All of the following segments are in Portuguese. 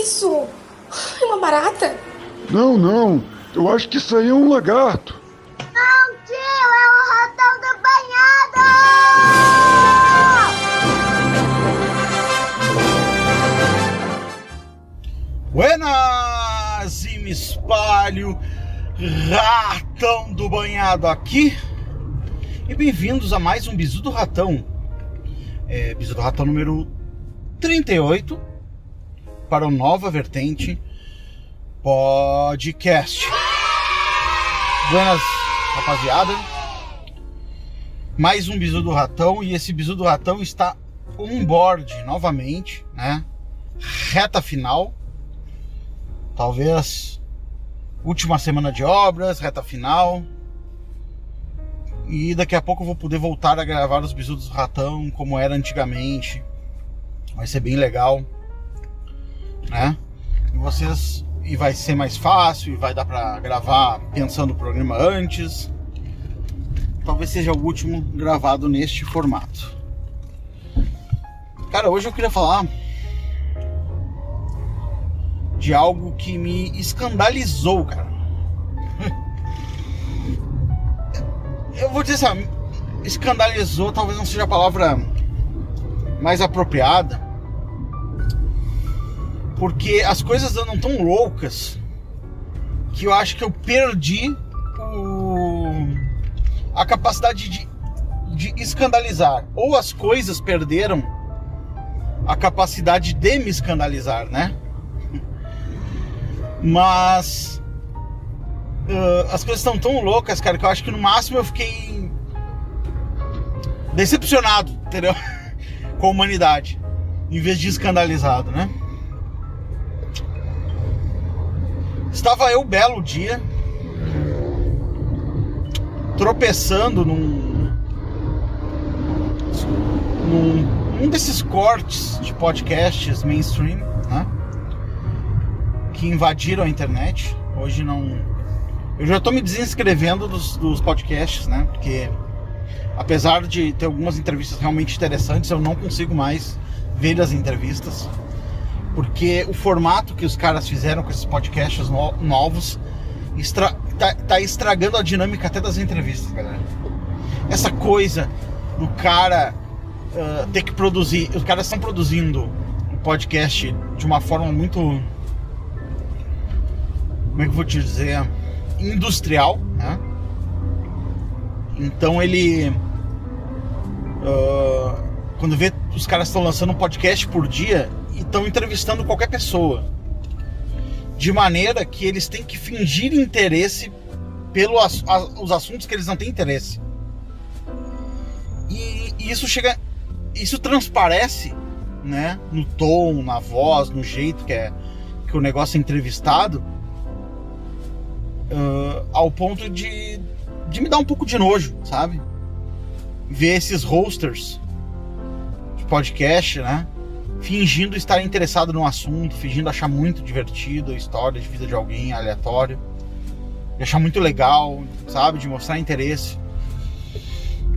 isso? É uma barata? Não. Eu acho que isso aí é um lagarto. Não, tio, é o ratão do banhado! Buenas, e me espalho, ratão do banhado aqui. E bem-vindos a mais um Bizu do Ratão. Bizu do Ratão número 38 para o Nova Vertente Podcast. Buenas, rapaziada. Mais um Bizu do Ratão, e esse Bizu do Ratão está on board novamente, né? Reta final. Talvez última semana de obras, reta final. E daqui a pouco eu vou poder voltar a gravar os Bizu do Ratão como era antigamente. Vai ser bem legal, né? E vai ser mais fácil, e vai dar pra gravar pensando o programa antes. Talvez seja o último gravado neste formato. Cara, hoje eu queria falar de algo que me escandalizou, cara. Eu vou dizer assim, escandalizou talvez não seja a palavra mais apropriada, porque as coisas andam tão loucas que eu acho que eu perdi a capacidade de escandalizar, ou as coisas perderam a capacidade de me escandalizar, né? Mas as coisas estão tão loucas, cara, que eu acho que no máximo eu fiquei decepcionado, entendeu? Com a humanidade, em vez de escandalizado, né? Estava eu, belo dia, tropeçando num desses cortes de podcasts mainstream, né? Que invadiram a internet. Hoje não... Eu já tô me desinscrevendo dos podcasts, né? Porque apesar de ter algumas entrevistas realmente interessantes, eu não consigo mais ver as entrevistas, porque o formato que os caras fizeram com esses podcasts novos tá estragando a dinâmica até das entrevistas, galera. Essa coisa do cara ter que produzir... Os caras estão produzindo um podcast de uma forma muito... Como é que eu vou te dizer? Industrial, né? Então ele... quando vê, os caras estão lançando um podcast por dia e estão entrevistando qualquer pessoa, de maneira que eles têm que fingir interesse pelos os assuntos que eles não têm interesse. E isso transparece, né? No tom, na voz, no jeito que o negócio é entrevistado, ao ponto de me dar um pouco de nojo, sabe? Ver esses hosters de podcast, né? Fingindo estar interessado num assunto, fingindo achar muito divertido a história de vida de alguém aleatório, de achar muito legal, sabe? De mostrar interesse.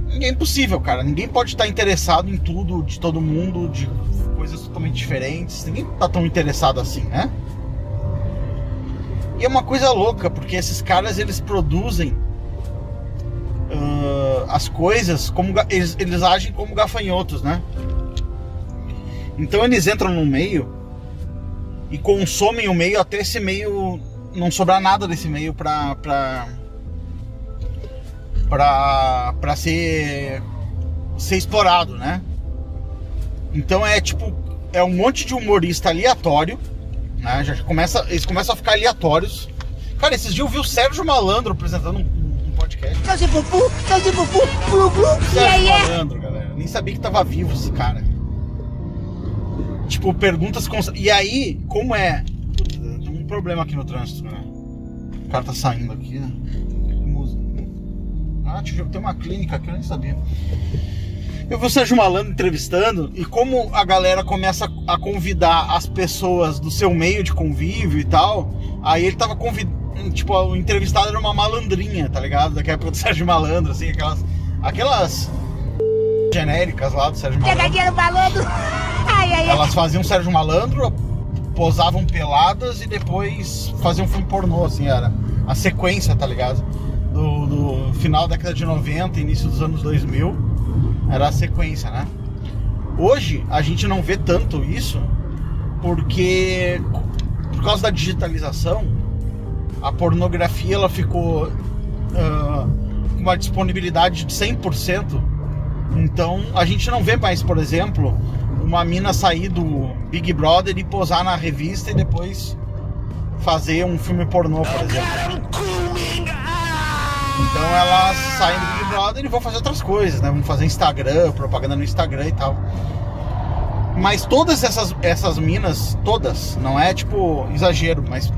É impossível, cara. Ninguém pode estar interessado em tudo, de todo mundo, de coisas totalmente diferentes. Ninguém tá tão interessado assim, né? E é uma coisa louca, porque esses caras, eles produzem as coisas como eles agem como gafanhotos, né? Então eles entram no meio e consomem o meio até esse meio não sobrar nada desse meio pra ser explorado, né? Então é um monte de humorista aleatório, né? Eles começam a ficar aleatórios. Cara, esses dias eu vi o Sérgio Malandro apresentando um podcast. Sérgio Blu, Sérgio Malandro, galera. Nem sabia que tava vivo esse cara. Tipo, perguntas... E aí, como é... Tem um problema aqui no trânsito, né? O cara tá saindo aqui, né? Tem uma clínica aqui, eu nem sabia. Eu vi o Sérgio Malandro entrevistando, e como a galera começa a convidar as pessoas do seu meio de convívio e tal, aí ele tava convidando... Tipo, o entrevistado era uma malandrinha, tá ligado? Daquela época do Sérgio Malandro, assim, aquelas genéricas lá do Sérgio Malandro. Pegadinha no malandro. Ai. Elas faziam Sérgio Malandro, posavam peladas e depois faziam filme pornô, assim, era a sequência, tá ligado? Do final da década de 90, início dos anos 2000, era a sequência, né? Hoje a gente não vê tanto isso, porque por causa da digitalização, a pornografia ela ficou com uma disponibilidade de 100%. Então a gente não vê mais, por exemplo, uma mina sair do Big Brother e posar na revista e depois fazer um filme pornô, por exemplo. Então elas saem do Big Brother e vão fazer outras coisas, né? Vão fazer Instagram, propaganda no Instagram e tal. Mas todas essas minas, todas, não é tipo exagero, mas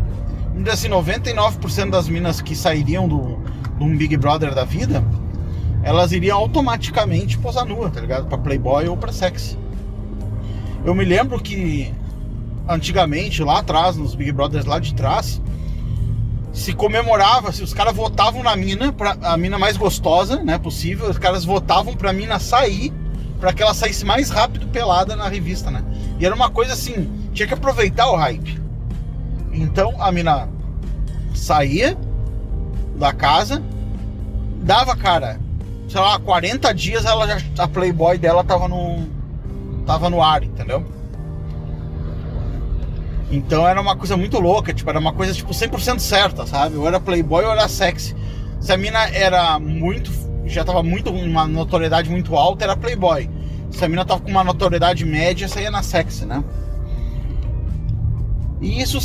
assim, 99% das minas que sairiam de um Big Brother da vida, elas iriam automaticamente posar nua, tá ligado? Pra Playboy ou pra sexy. Eu me lembro que antigamente, lá atrás, nos Big Brothers lá de trás, se comemorava, se os caras votavam na mina, pra a mina mais gostosa, né, possível, os caras votavam pra mina sair, pra que ela saísse mais rápido pelada na revista, né? E era uma coisa assim, tinha que aproveitar o hype. Então a mina saía da casa, dava, cara, sei lá, 40 dias a Playboy dela tava no ar, entendeu? Então era uma coisa muito louca, tipo, era uma coisa tipo 100% certa, sabe? Ou era Playboy ou era sexy. Se a mina era já tava uma notoriedade muito alta, era Playboy. Se a mina tava com uma notoriedade média, saía na sexy, né? E isso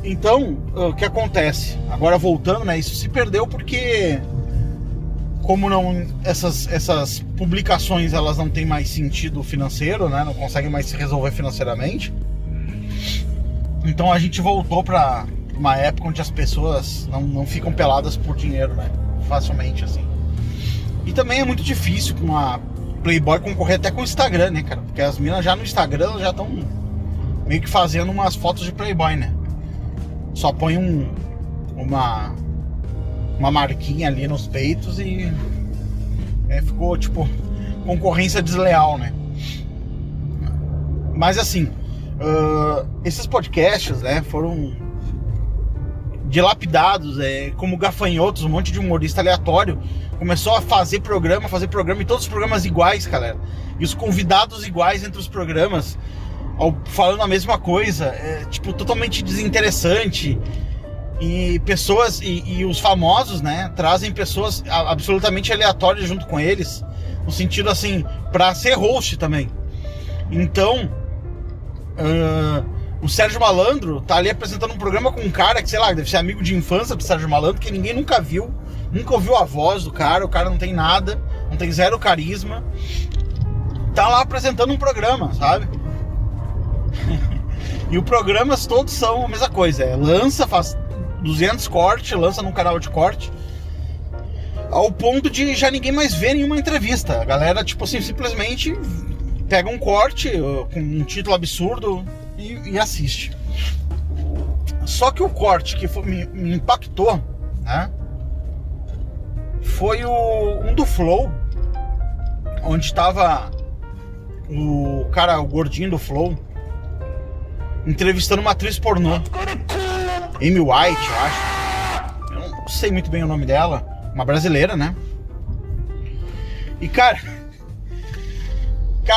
então, o que acontece? Agora voltando, né? Isso se perdeu porque, como essas publicações elas não têm mais sentido financeiro, né? Não conseguem mais se resolver financeiramente. Então a gente voltou para uma época onde as pessoas não ficam peladas por dinheiro, né? Facilmente, assim. E também é muito difícil com a Playboy concorrer até com o Instagram, né, cara? Porque as minas já no Instagram já estão meio que fazendo umas fotos de Playboy, né? Só põe uma marquinha ali nos peitos e ficou, tipo, concorrência desleal, né? Mas assim, esses podcasts, né, foram dilapidados, como gafanhotos, um monte de humorista aleatório começou a fazer programa e todos os programas iguais, galera, e os convidados iguais entre os programas, falando a mesma coisa, tipo, totalmente desinteressante. E pessoas, e os famosos, né, trazem pessoas absolutamente aleatórias junto com eles, no sentido assim, pra ser host também. Então o Sérgio Malandro tá ali apresentando um programa com um cara que, sei lá, deve ser amigo de infância do Sérgio Malandro, que ninguém nunca ouviu a voz do cara, o cara não tem nada, não tem zero carisma, tá lá apresentando um programa, sabe? E os programas todos são a mesma coisa, faz 200 cortes, lança num canal de corte, ao ponto de já ninguém mais vê nenhuma entrevista. A galera, tipo assim, simplesmente pega um corte com um título absurdo e assiste. Só que o corte que me impactou, né, foi um do Flow, onde tava o gordinho do Flow entrevistando uma atriz pornô, Amy White, eu acho. Eu não sei muito bem o nome dela, uma brasileira, né? E cara,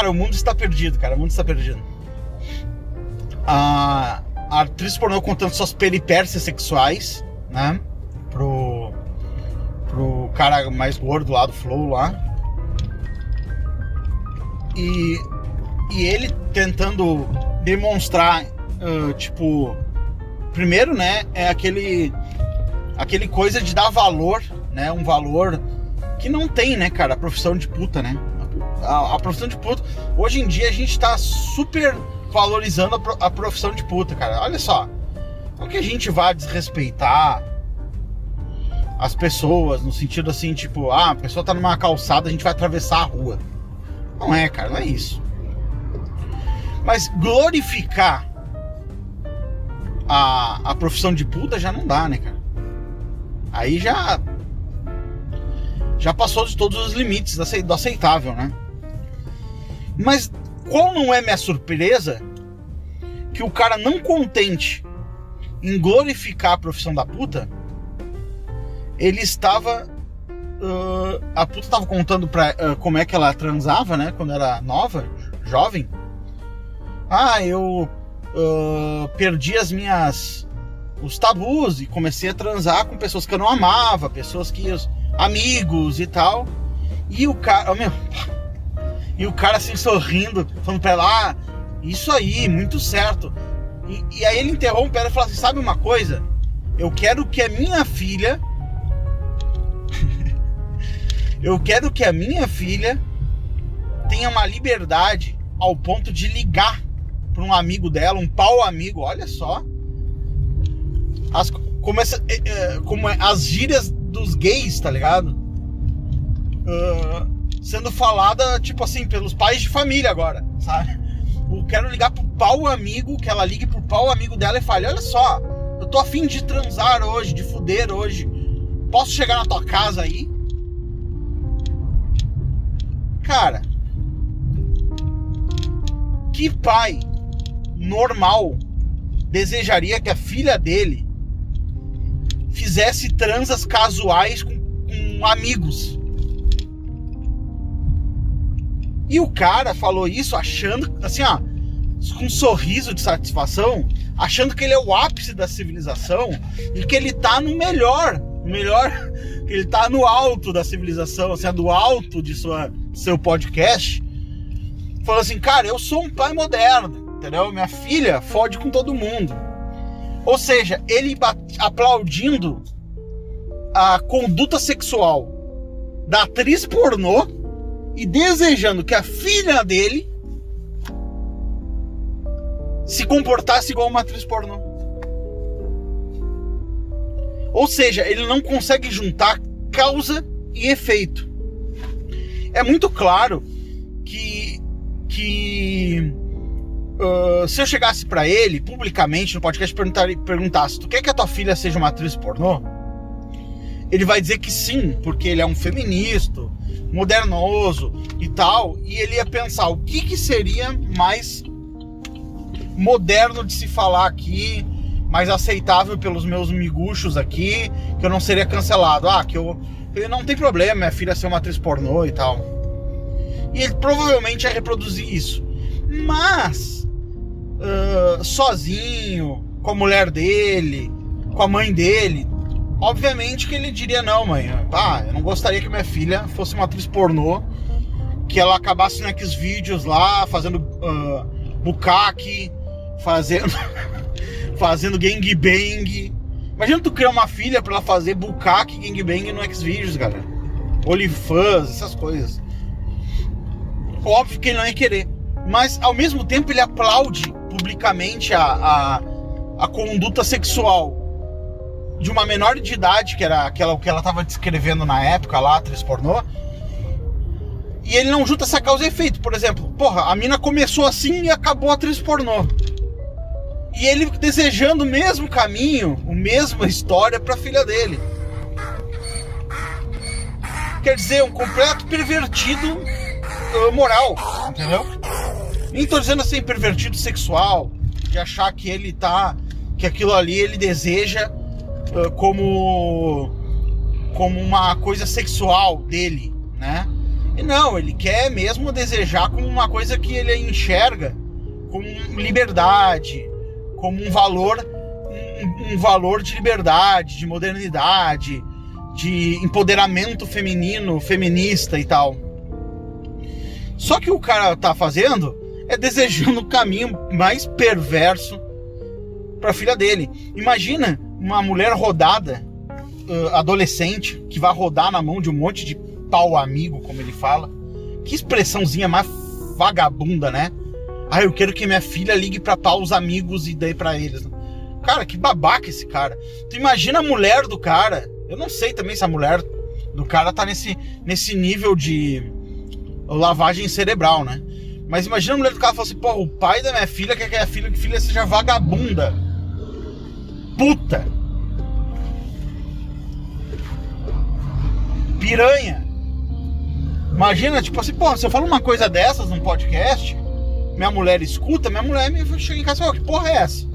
o mundo está perdido, cara, o mundo está perdido. A atriz pornô contando suas peripécias sexuais, né, pro cara mais gordo lá do Flow lá. E ele tentando demonstrar, tipo, primeiro, né, é aquele coisa de dar valor, né, um valor que não tem, né, cara, a profissão de puta, né, a profissão de puta, hoje em dia a gente tá super valorizando a profissão de puta, cara, olha só, não que a gente vá desrespeitar as pessoas, no sentido assim, tipo, a pessoa tá numa calçada, a gente vai atravessar a rua, não é, cara, não é isso, mas glorificar a profissão de puta já não dá, né, cara? Aí já passou de todos os limites do aceitável, né? Mas qual não é minha surpresa que o cara, não contente em glorificar a profissão da puta, ele estava... a puta estava contando como é que ela transava, né? Quando era nova, jovem. Eu perdi os tabus e comecei a transar com pessoas que eu não amava, pessoas que... amigos e tal. E o cara... E o cara assim sorrindo, falando pra ela, isso aí, muito certo. E aí ele interrompe ela e fala assim, sabe uma coisa? Eu quero que a minha filha... eu quero que a minha filha tenha uma liberdade ao ponto de ligar para um amigo dela, um pau amigo, olha só. Como as gírias dos gays, tá ligado? Sendo falada, tipo assim, pelos pais de família agora, sabe? Eu quero ligar pro pau amigo, que ela ligue pro pau amigo dela e fale, olha só, eu tô afim de transar hoje, de fuder hoje, posso chegar na tua casa aí? Cara, que pai normal desejaria que a filha dele fizesse transas casuais com amigos? E o cara falou isso achando, assim, com um sorriso de satisfação, achando que ele é o ápice da civilização e que ele tá no melhor, que ele tá no alto da civilização, assim, do alto de seu podcast. Falou assim, cara, eu sou um pai moderno, entendeu? Minha filha fode com todo mundo. Ou seja, ele aplaudindo a conduta sexual da atriz pornô e desejando que a filha dele se comportasse igual uma atriz pornô. Ou seja, ele não consegue juntar causa e efeito. É muito claro que se eu chegasse pra ele publicamente no podcast e perguntasse, tu quer que a tua filha seja uma atriz pornô? Ele vai dizer que sim, porque ele é um feminista, modernoso e tal, e ele ia pensar o que seria mais moderno de se falar aqui, mais aceitável pelos meus miguxos aqui, que eu não seria cancelado. Que não tem problema minha filha ser uma atriz pornô e tal. E ele provavelmente ia reproduzir isso. Mas sozinho, com a mulher dele, com a mãe dele, obviamente que ele diria, não, mãe, eu não gostaria que minha filha fosse uma atriz pornô, que ela acabasse naqueles vídeos lá, fazendo bukkake, fazendo gangbang. Imagina tu criar uma filha pra ela fazer bukkake e gangbang no Xvideos, galera. OnlyFans, essas coisas. Óbvio que ele não ia querer. Mas, ao mesmo tempo, ele aplaude publicamente a conduta sexual de uma menor de idade, que era aquela que ela estava descrevendo na época lá, atriz pornô. E ele não junta essa causa e efeito. Por exemplo, a mina começou assim e acabou a atriz pornô. E ele desejando o mesmo caminho, a mesma história pra filha dele. Quer dizer, um completo pervertido moral, entendeu? Nem tô dizendo assim, pervertido sexual, de achar que ele que aquilo ali ele deseja como uma coisa sexual dele, né? E não, ele quer mesmo desejar como uma coisa que ele enxerga como liberdade, como um valor de liberdade, de modernidade, de empoderamento feminino, feminista e tal. Só que o cara tá fazendo é desejando o caminho mais perverso pra filha dele. Imagina uma mulher rodada, adolescente, que vai rodar na mão de um monte de pau amigo, como ele fala. Que expressãozinha mais vagabunda, né? Eu quero que minha filha ligue pra paus amigos e dê pra eles. Cara, que babaca esse cara. Tu imagina a mulher do cara. Eu não sei também se a mulher do cara tá nesse nível de lavagem cerebral, né? Mas imagina a mulher do cara falar assim, o pai da minha filha quer que a filha seja vagabunda. Puta. Piranha. Imagina, tipo assim, se eu falo uma coisa dessas num podcast, minha mulher escuta, minha mulher me chega em casa e fala, que porra é essa?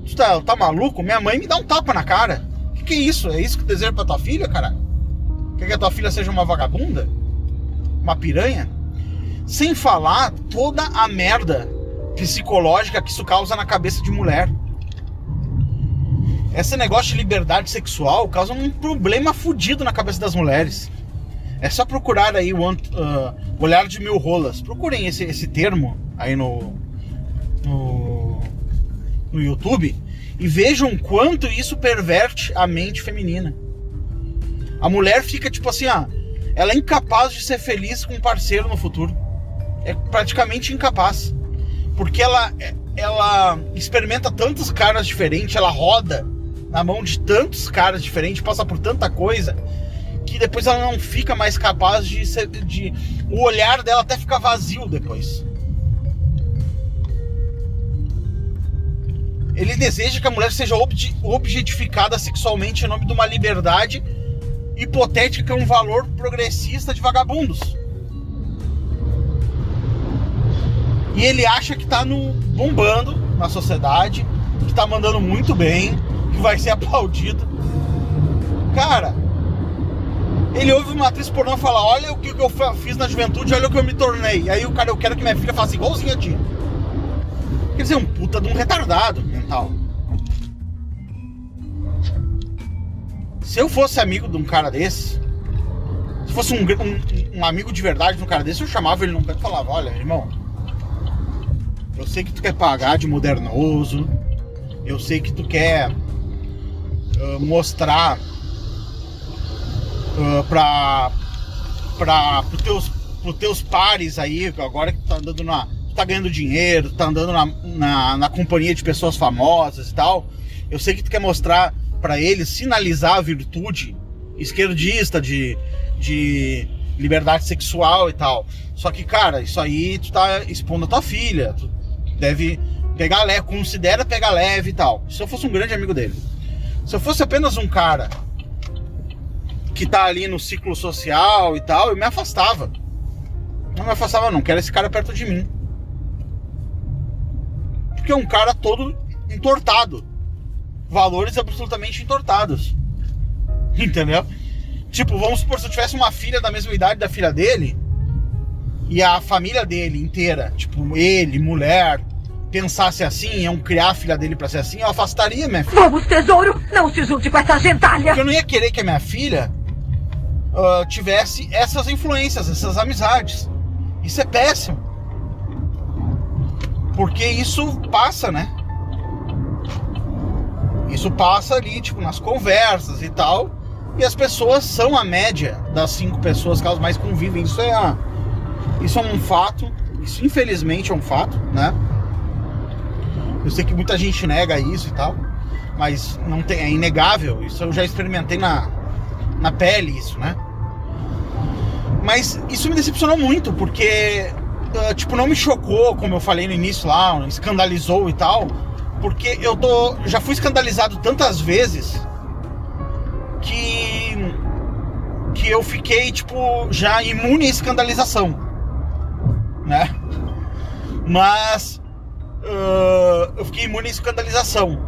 Tu tá maluco? Minha mãe me dá um tapa na cara. Que é isso? É isso que tu deseja pra tua filha, cara? Quer que a tua filha seja uma vagabunda? Uma piranha? Sem falar toda a merda psicológica que isso causa na cabeça de mulher. Esse negócio de liberdade sexual causa um problema fudido na cabeça das mulheres. É só procurar aí o olhar de mil rolas. Procurem esse termo aí no YouTube e vejam quanto isso perverte a mente feminina. A mulher fica tipo assim, ela é incapaz de ser feliz com um parceiro no futuro. É praticamente incapaz. Porque ela experimenta tantos caras diferentes, ela roda na mão de tantos caras diferentes, passa por tanta coisa, que depois ela não fica mais capaz o olhar dela até fica vazio depois. Ele deseja que a mulher seja objetificada sexualmente em nome de uma liberdade hipotética, um valor progressista de vagabundos. E ele acha que tá bombando na sociedade, que tá mandando muito bem, que vai ser aplaudido. Cara, ele ouve uma atriz pornô e fala, olha o que eu fiz na juventude, olha o que eu me tornei. Aí o cara, eu quero que minha filha faça igualzinho a ti. Quer dizer, um puta de um retardado mental. Se eu fosse amigo de um cara desse, se fosse um amigo de verdade de um cara desse, eu chamava ele num canto e falava, olha, irmão, eu sei que tu quer pagar de modernoso, eu sei que tu quer mostrar pros teus pares aí, agora que tu tá andando tá ganhando dinheiro, tá andando na companhia de pessoas famosas e tal, eu sei que tu quer mostrar pra eles, sinalizar a virtude esquerdista de liberdade sexual e tal. Só que, cara, isso aí tu tá expondo a tua filha, tu deve pegar leve, considera pegar leve e tal. Se eu fosse um grande amigo dele. Se eu fosse apenas um cara que tá ali no ciclo social e tal, eu me afastava. Não quero esse cara perto de mim. Porque é um cara todo entortado. Valores absolutamente entortados. Entendeu? Tipo, vamos supor, se eu tivesse uma filha da mesma idade da filha dele, e a família dele inteira, tipo, ele, mulher, pensasse assim, iam criar a filha dele pra ser assim, eu afastaria minha filha. Vamos, tesouro, não se junte com essa gentalha. Porque eu não ia querer que a minha filha tivesse essas influências, essas amizades. Isso é péssimo. Porque isso passa, né? Isso passa ali, tipo, nas conversas e tal. E as pessoas são a média das 5 pessoas que elas mais convivem. Isso é um fato. Isso, infelizmente, é um fato, né? Eu sei que muita gente nega isso e tal, mas não tem, é inegável. Isso eu já experimentei na pele, isso, né? Mas isso me decepcionou muito, porque tipo, não me chocou, como eu falei no início lá, escandalizou e tal, porque já fui escandalizado tantas vezes que eu fiquei, tipo, já imune à escandalização, né? Mas eu fiquei imune à escandalização,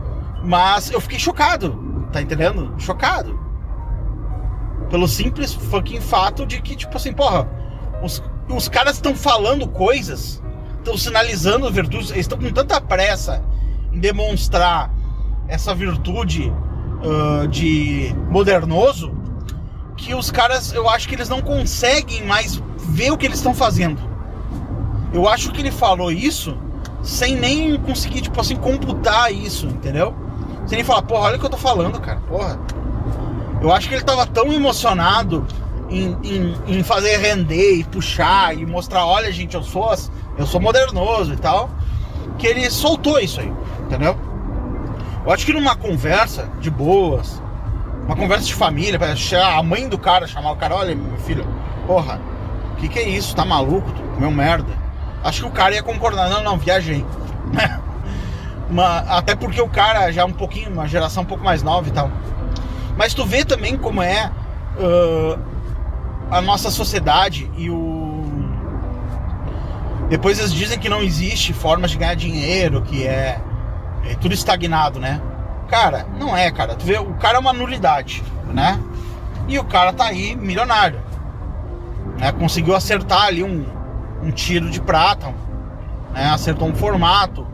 mas eu fiquei chocado, tá entendendo? Chocado pelo simples fucking fato de que, tipo assim, porra, os caras estão falando coisas, estão sinalizando virtudes, eles estão com tanta pressa em demonstrar essa virtude de modernoso, que os caras, eu acho que eles não conseguem mais ver o que eles estão fazendo. Eu acho que ele falou isso sem nem conseguir, tipo assim, computar isso, entendeu? Sem nem falar, porra, olha o que eu tô falando, cara, porra. Eu acho que ele tava tão emocionado em fazer render e puxar e mostrar, olha, gente, eu sou modernoso e tal, que ele soltou isso aí, entendeu? Eu acho que numa conversa de boas, uma conversa de família, a mãe do cara chamar o cara, olha, meu filho, porra, que é isso, tá maluco, tu comeu merda. Acho que o cara ia concordar, não, viajei. Até porque o cara já é uma geração um pouco mais nova e tal. Mas tu vê também como é a nossa sociedade e Depois eles dizem que não existe formas de ganhar dinheiro, que é tudo estagnado, né? Cara, não é, cara. Tu vê, o cara é uma nulidade, né? E o cara tá aí milionário, né? Conseguiu acertar ali um tiro de prata, né? Acertou um formato,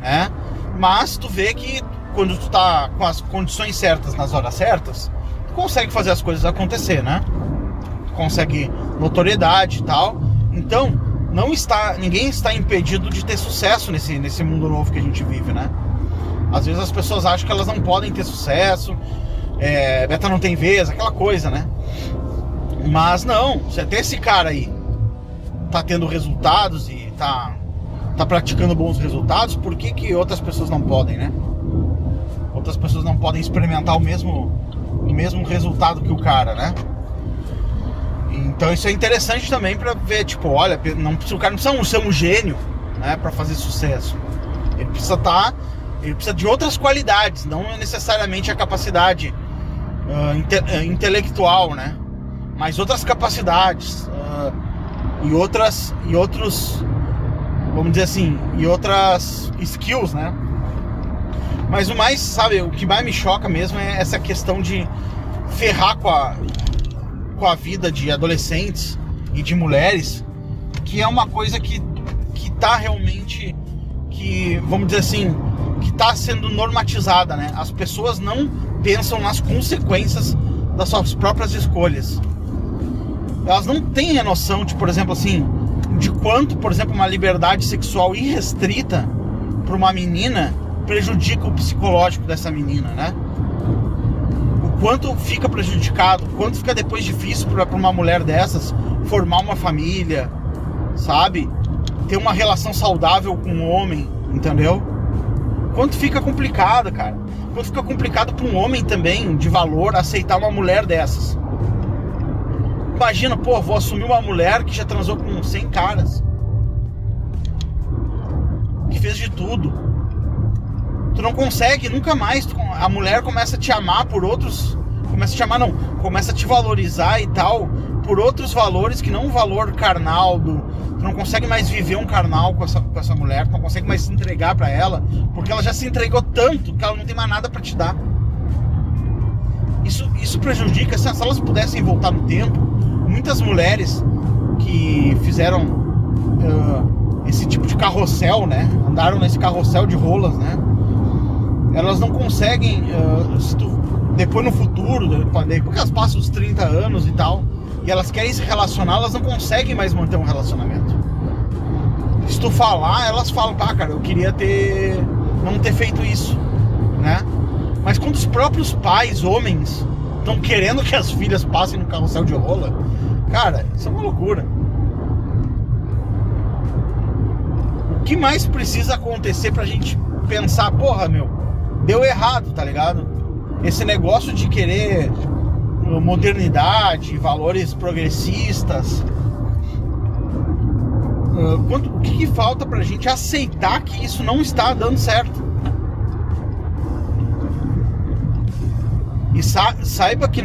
né? Mas tu vê que quando tu tá com as condições certas nas horas certas, tu consegue fazer as coisas acontecer, né? Tu consegue notoriedade e tal. Então, ninguém está impedido de ter sucesso nesse mundo novo que a gente vive, né? Às vezes as pessoas acham que elas não podem ter sucesso, beta não tem vez, aquela coisa, né? Mas não, se até esse cara aí tá tendo resultados e tá praticando bons resultados, por que outras pessoas não podem, né? Outras pessoas não podem experimentar o mesmo resultado que o cara, né? Então isso é interessante também pra ver, tipo, olha, o cara não precisa ser um gênio, né, pra fazer sucesso. Ele precisa de outras qualidades, não necessariamente a capacidade intelectual, né? Mas outras capacidades e outros, vamos dizer assim, e outras skills, né? Mas o que mais me choca mesmo é essa questão de ferrar com a vida de adolescentes e de mulheres, que é uma coisa que tá realmente, vamos dizer assim, que tá sendo normatizada, né? As pessoas não pensam nas consequências das suas próprias escolhas. Elas não têm a noção de, por exemplo, assim, de quanto, por exemplo, uma liberdade sexual irrestrita para uma menina prejudica o psicológico dessa menina, né? O quanto fica prejudicado, o quanto fica depois difícil para uma mulher dessas formar uma família, sabe? Ter uma relação saudável com um homem, entendeu? Quanto fica complicado, cara. Quanto fica complicado para um homem também, de valor, aceitar uma mulher dessas. Imagina, pô, vou assumir uma mulher que já transou com 100 caras, que fez de tudo. Tu não consegue nunca mais. A mulher começa a te amar por outros. Começa a te valorizar e tal, por outros valores que não o valor carnal do. Tu não consegue mais viver um carnal com essa mulher, tu não consegue mais se entregar pra ela, porque ela já se entregou tanto que ela não tem mais nada pra te dar. Isso prejudica. Se elas pudessem voltar no tempo, muitas mulheres que fizeram esse tipo de carrossel, né? Andaram nesse carrossel de rolas, né? Elas não conseguem, depois no futuro, depois que elas passam os 30 anos e tal, e elas querem se relacionar, elas não conseguem mais manter um relacionamento. Se tu falar, elas falam, pá, cara, eu queria não ter feito isso, né? Mas quando os próprios pais, homens, estão querendo que as filhas passem no carrossel de rola, cara, isso é uma loucura. O que mais precisa acontecer pra gente pensar, porra, meu, deu errado, tá ligado? Esse negócio de querer modernidade, valores progressistas, o que falta pra gente aceitar que isso não está dando certo? E saiba que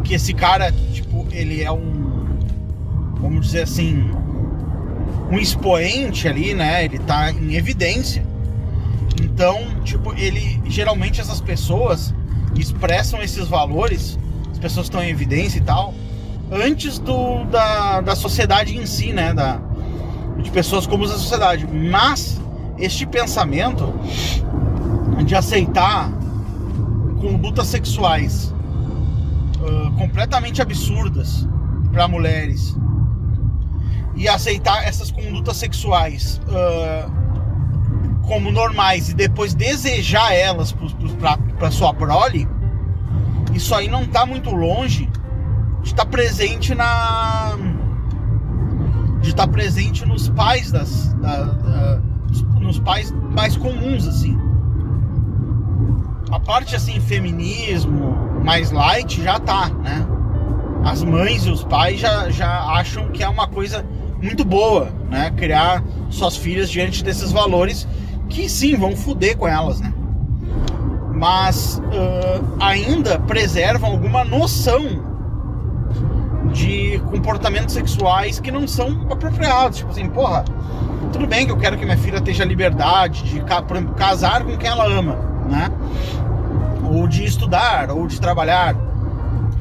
que esse cara, tipo, ele é vamos dizer assim, um expoente ali, né? Ele tá em evidência. Então, tipo, geralmente essas pessoas expressam esses valores, as pessoas estão em evidência e tal, antes da sociedade em si, né? De pessoas comuns da sociedade. Mas este pensamento de aceitar condutas sexuais completamente absurdas para mulheres e aceitar essas condutas sexuais como normais e depois desejar elas para sua prole, isso aí não tá muito longe de estar presente nos pais nos pais mais comuns, assim. A parte assim, feminismo mais light já tá, né? As mães e os pais já acham que é uma coisa muito boa, né? Criar suas filhas diante desses valores que sim, vão foder com elas, né? Mas ainda preservam alguma noção de comportamentos sexuais que não são apropriados. Tipo assim, porra, tudo bem que eu quero que minha filha tenha liberdade de, por exemplo, casar com quem ela ama, né? Ou de estudar, ou de trabalhar.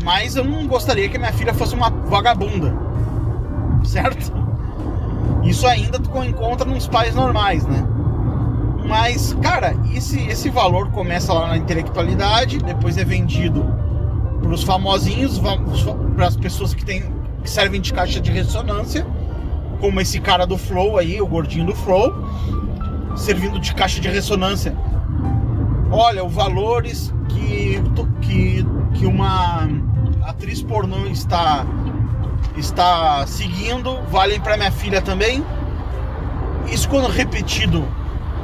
Mas eu não gostaria que minha filha fosse uma vagabunda, certo? Isso ainda tu encontra nos pais normais, né? Mas, cara, esse valor começa lá na intelectualidade, depois é vendido para os famosinhos, para as pessoas que servem de caixa de ressonância, como esse cara do Flow aí, o gordinho do Flow, servindo de caixa de ressonância. Olha, os valores que uma atriz pornô está seguindo valem para minha filha também. Isso, quando repetido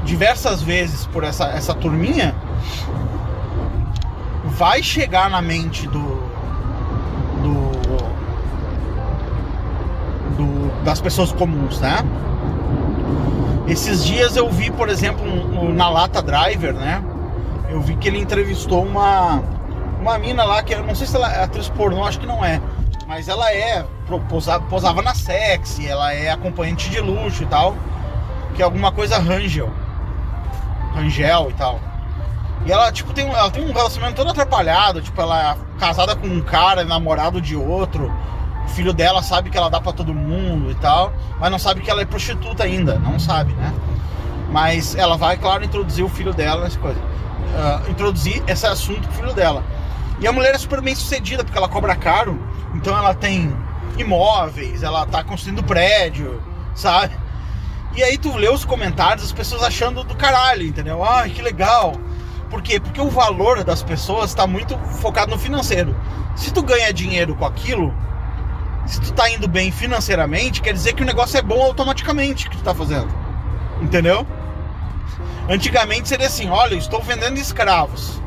diversas vezes por essa turminha, vai chegar na mente das pessoas comuns, né? Esses dias eu vi, por exemplo, na Lata Driver, né? Eu vi que ele entrevistou uma mina lá, que eu não sei se ela é atriz pornô, acho que não é, mas ela posava na Sexy, ela é acompanhante de luxo e tal, que é alguma coisa Rangel e tal. E ela, tipo, ela tem um relacionamento todo atrapalhado, tipo, ela é casada com um cara, namorado de outro, o filho dela sabe que ela dá pra todo mundo e tal, mas não sabe que ela é prostituta ainda, não sabe, né? Mas ela vai, claro, introduzir o filho dela nessa coisa, introduzir esse assunto pro filho dela. E a mulher é super bem sucedida, porque ela cobra caro, então ela tem imóveis, ela tá construindo prédio, sabe? E aí tu lê os comentários, as pessoas achando do caralho, entendeu? Ai, que legal. Por quê? Porque o valor das pessoas tá muito focado no financeiro. Se tu ganha dinheiro com aquilo, se tu tá indo bem financeiramente, quer dizer que o negócio é bom automaticamente que tu tá fazendo. Entendeu? Antigamente seria assim, olha, eu estou vendendo escravos.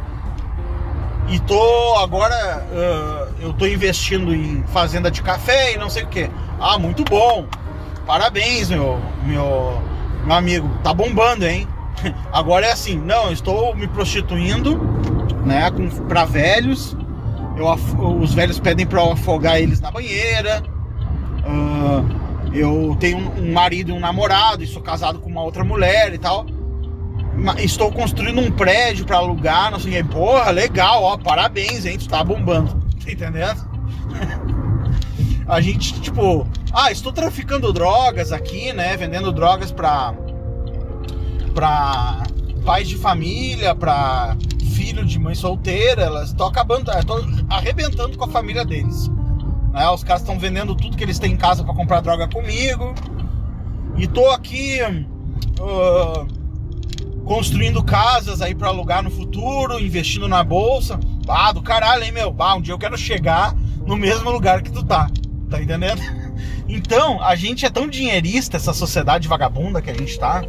E eu tô investindo em fazenda de café e não sei o que. Ah, muito bom. Parabéns, meu amigo. Tá bombando, hein? Agora é assim, não, eu estou me prostituindo, né, pra velhos. Os velhos pedem pra eu afogar eles na banheira. Eu tenho um marido e um namorado e sou casado com uma outra mulher e tal. Estou construindo um prédio pra alugar, não sei o que. Porra, legal, ó, parabéns, hein, tu tá bombando. Tá entendendo? A gente, tipo, estou traficando drogas aqui, né, vendendo drogas pra pais de família, pra filho de mãe solteira. Elas estão arrebentando com a família deles, né? Os caras estão vendendo tudo que eles têm em casa pra comprar droga comigo. E tô aqui construindo casas aí pra alugar no futuro, investindo na bolsa. Do caralho, hein, meu? Um dia eu quero chegar no mesmo lugar que tu tá entendendo? Então, a gente é tão dinheirista, essa sociedade vagabunda que a gente tá.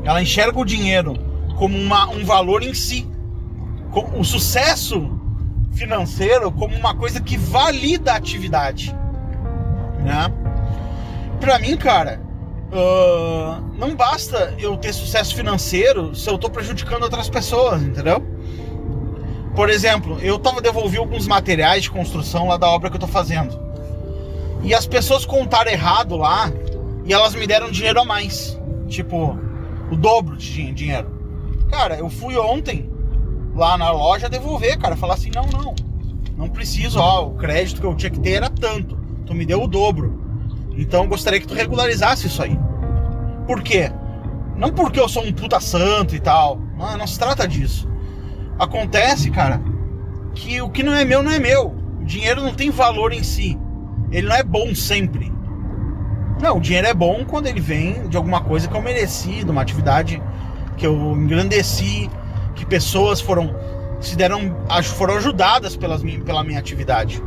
Ela enxerga o dinheiro como um valor em si, o sucesso financeiro como uma coisa que valida a atividade, né? Pra mim, cara, não basta eu ter sucesso financeiro se eu tô prejudicando outras pessoas, entendeu? Por exemplo, eu devolvi alguns materiais de construção lá da obra que eu tô fazendo, e as pessoas contaram errado lá e elas me deram dinheiro a mais, tipo, o dobro de dinheiro. Cara, eu fui ontem lá na loja devolver, cara, falar assim, não preciso, o crédito que eu tinha que ter era tanto, tu me deu o dobro, então eu gostaria que tu regularizasse isso aí. Por quê? Não porque eu sou um puta santo e tal, não se trata disso. Acontece, cara, que o que não é meu, não é meu. O dinheiro não tem valor em si, ele não é bom sempre. Não, o dinheiro é bom quando ele vem de alguma coisa que eu mereci, de uma atividade que eu engrandeci, que pessoas foram ajudadas pela minha atividade.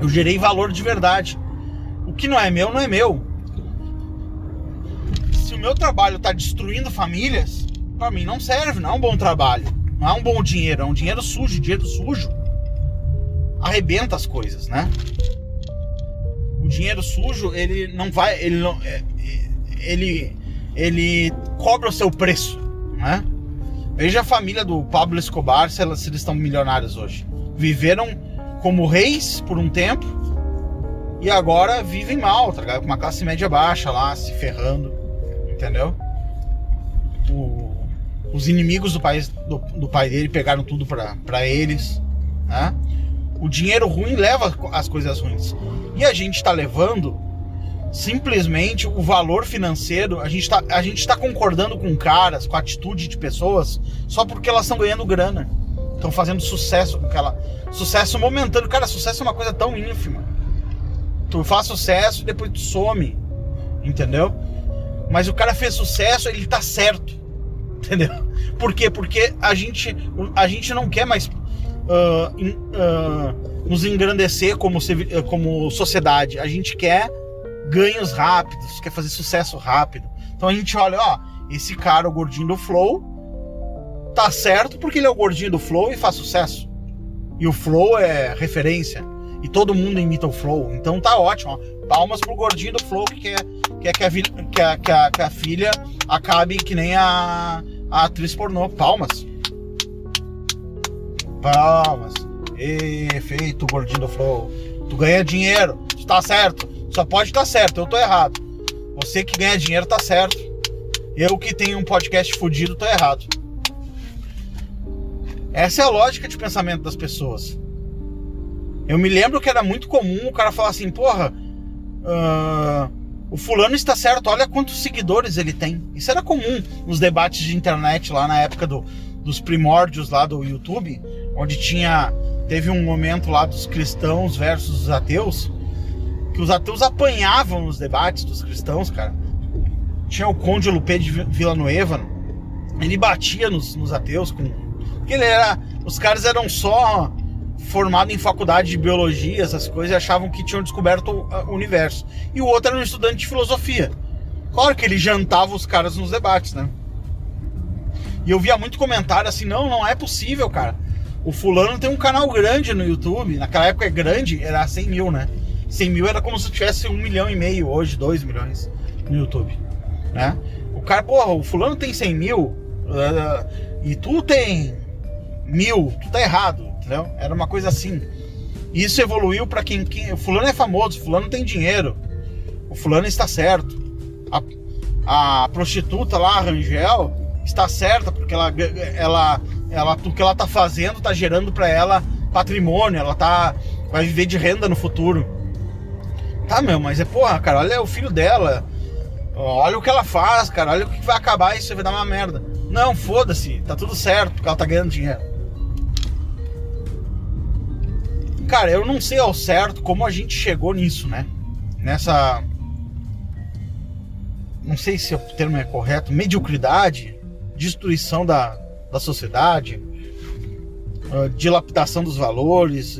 Eu gerei valor de verdade. O que não é meu, não é meu. Se o meu trabalho está destruindo famílias, para mim não serve, não é um bom trabalho. Não é um bom dinheiro, é um dinheiro sujo. Dinheiro sujo arrebenta as coisas, né? O dinheiro sujo, ele não vai, ele cobra o seu preço, né? Veja a família do Pablo Escobar, se eles estão milionários hoje. Viveram como reis por um tempo e agora vivem mal, tá ligado? Com uma classe média baixa lá, se ferrando, entendeu? Os inimigos do pai dele pegaram tudo pra eles, né? O dinheiro ruim leva as coisas ruins. E a gente tá levando simplesmente o valor financeiro. A gente tá concordando com caras, com a atitude de pessoas, só porque elas estão ganhando grana. Estão fazendo sucesso com aquela... Sucesso momentâneo. Cara, sucesso é uma coisa tão ínfima. Tu faz sucesso e depois tu some. Entendeu? Mas o cara fez sucesso, ele tá certo. Entendeu? Por quê? Porque a gente não quer mais nos engrandecer como sociedade. A gente quer ganhos rápidos, quer fazer sucesso rápido. Então a gente olha, ó, esse cara, o gordinho do Flow, tá certo porque ele é o gordinho do Flow e faz sucesso. E o Flow é referência. E todo mundo imita o Flow. Então tá ótimo, ó. Palmas pro gordinho do Flow que quer que a filha acabe que nem a atriz pornô. Palmas. Palmas. Feito, gordinho do Flow. Tu ganha dinheiro, tu tá certo. Só pode estar certo, eu tô errado. Você que ganha dinheiro tá certo. Eu que tenho um podcast fudido tô errado. Essa é a lógica de pensamento das pessoas. Eu me lembro que era muito comum o cara falar assim, porra, o fulano está certo, olha quantos seguidores ele tem. Isso era comum nos debates de internet lá na época dos primórdios lá do YouTube, onde teve um momento lá dos cristãos versus os ateus, que os ateus apanhavam nos debates dos cristãos, cara. Tinha o Conde Lupê de Villanueva, ele batia nos ateus, porque os caras eram só formados em faculdade de biologia, essas coisas, e achavam que tinham descoberto o universo. E o outro era um estudante de filosofia. Claro que ele jantava os caras nos debates, né? E eu via muito comentário assim, não é possível, cara. O fulano tem um canal grande no YouTube. Naquela época é grande, era 100 mil, né? 100 mil era como se tivesse 1,5 milhão, hoje 2 milhões no YouTube, né? O cara, porra, o fulano tem 100 mil e tu tem 1000, tu tá errado, entendeu? Era uma coisa assim. Isso evoluiu pra quem o fulano é famoso, o fulano tem dinheiro, o fulano está certo. A prostituta lá, a Rangel, está certa porque o que ela tá fazendo tá gerando pra ela patrimônio, ela vai viver de renda no futuro. Tá, mas porra, cara, olha o filho dela, olha o que ela faz, cara, olha o que vai acabar, isso vai dar uma merda. Não, foda-se, tá tudo certo, porque ela tá ganhando dinheiro. Cara, eu não sei ao certo como a gente chegou nisso, né? Nessa... Não sei se o termo é correto, mediocridade, destruição da sociedade, dilapidação dos valores.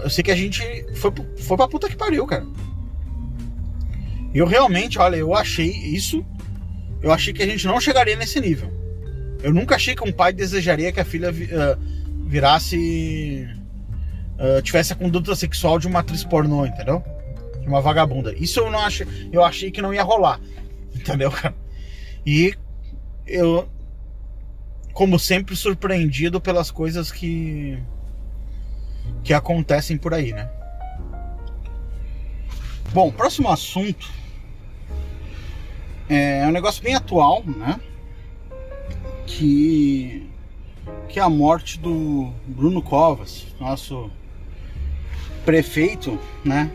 Eu sei que a gente foi pra puta que pariu, cara. Eu realmente, olha, eu achei que a gente não chegaria nesse nível. Eu nunca achei que um pai desejaria que a filha tivesse a conduta sexual de uma atriz pornô, entendeu? De uma vagabunda. Isso eu não achei. Eu achei que não ia rolar, entendeu, cara? E eu, como sempre, surpreendido pelas coisas que acontecem por aí, né? Bom, próximo assunto é um negócio bem atual, né? Que é a morte do Bruno Covas, nosso prefeito, né?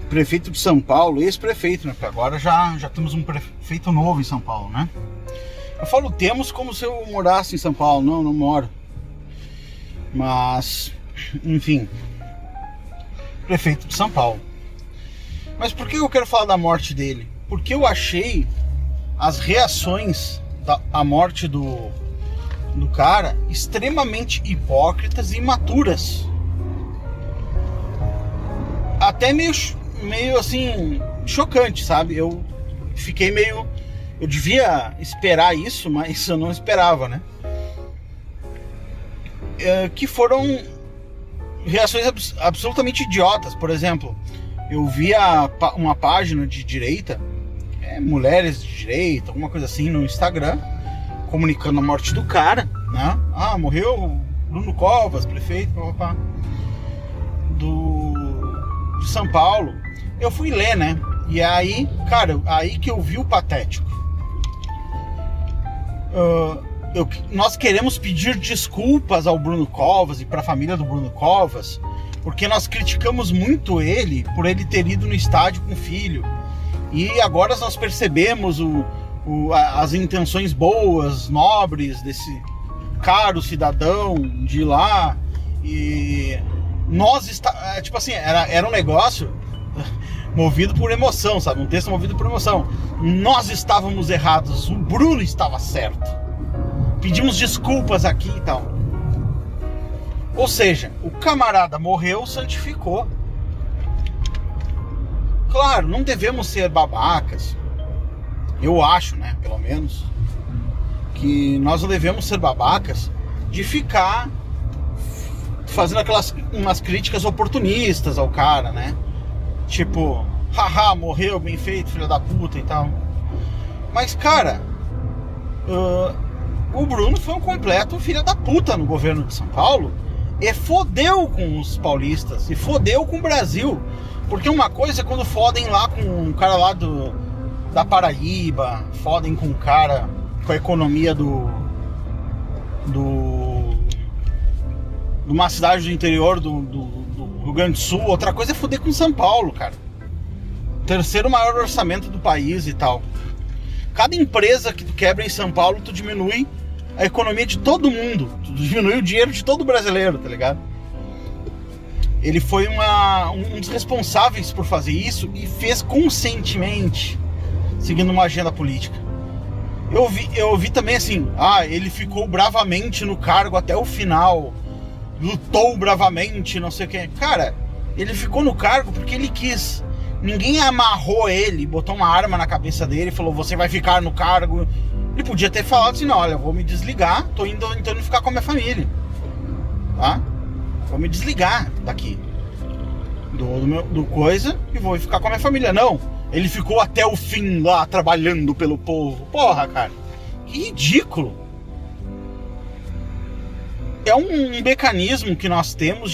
Prefeito de São Paulo, ex-prefeito, né? Porque agora já temos um prefeito novo em São Paulo, né? Eu falo temos como se eu morasse em São Paulo, não moro. Mas, enfim, prefeito de São Paulo. Mas por que eu quero falar da morte dele? Porque eu achei as reações à morte do cara extremamente hipócritas e imaturas. Até meio assim, chocante, sabe? Eu fiquei meio... Eu devia esperar isso, mas eu não esperava, né? Que foram reações absolutamente idiotas. Por exemplo, eu via uma página de direita, mulheres de direita, alguma coisa assim, no Instagram, comunicando a morte do cara, né? Morreu Bruno Covas, prefeito de São Paulo. Eu fui ler, né? E aí, cara, aí que eu vi o patético. Nós queremos pedir desculpas ao Bruno Covas e para a família do Bruno Covas, porque nós criticamos muito ele por ele ter ido no estádio com o filho. E agora nós percebemos as intenções boas, nobres desse caro cidadão de ir lá. E nós tipo assim, era um negócio movido por emoção, sabe? Um texto movido por emoção. Nós estávamos errados, o Bruno estava certo. Pedimos desculpas aqui e tal. Ou seja, o camarada morreu, santificou. Claro, não devemos ser babacas. Eu acho, né, pelo menos, que nós não devemos ser babacas de ficar fazendo umas críticas oportunistas ao cara, né? Tipo, haha, morreu, bem feito, filho da puta e tal. Mas, cara, o Bruno foi um completo filho da puta no governo de São Paulo e fodeu com os paulistas e fodeu com o Brasil. Porque uma coisa é quando fodem lá com um cara lá da Paraíba, fodem com um cara com a economia de uma cidade do interior do Rio Grande do Sul. Outra coisa é foder com São Paulo, cara. Terceiro maior orçamento do país e tal. Cada empresa que tu quebra em São Paulo, tu diminui a economia de todo mundo. Tu diminui o dinheiro de todo brasileiro, tá ligado? Ele foi um dos responsáveis por fazer isso e fez conscientemente, seguindo uma agenda política. Eu vi também assim, ele ficou bravamente no cargo até o final, lutou bravamente, não sei o que. Cara, ele ficou no cargo porque ele quis. Ninguém amarrou ele, botou uma arma na cabeça dele e falou, você vai ficar no cargo. Ele podia ter falado assim, não, olha, eu vou me desligar, tô indo ficar com a minha família, tá? Vou me desligar daqui do coisa e vou ficar com a minha família. Não, ele ficou até o fim lá trabalhando pelo povo. Porra, cara, que ridículo. É um mecanismo que nós temos